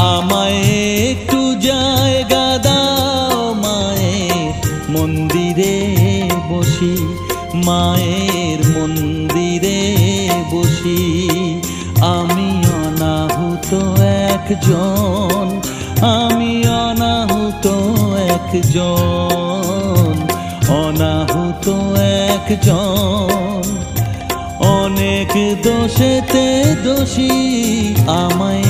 আমায় একটু জায়গা দাও মায়ের মন্দিরে বসি, মায়ের মন্দিরে বসি। আমি অনাহুত একজন, আমি অনাহুত একজন, অনাহুত একজন। অনেক দোষেতে দোষী আমায়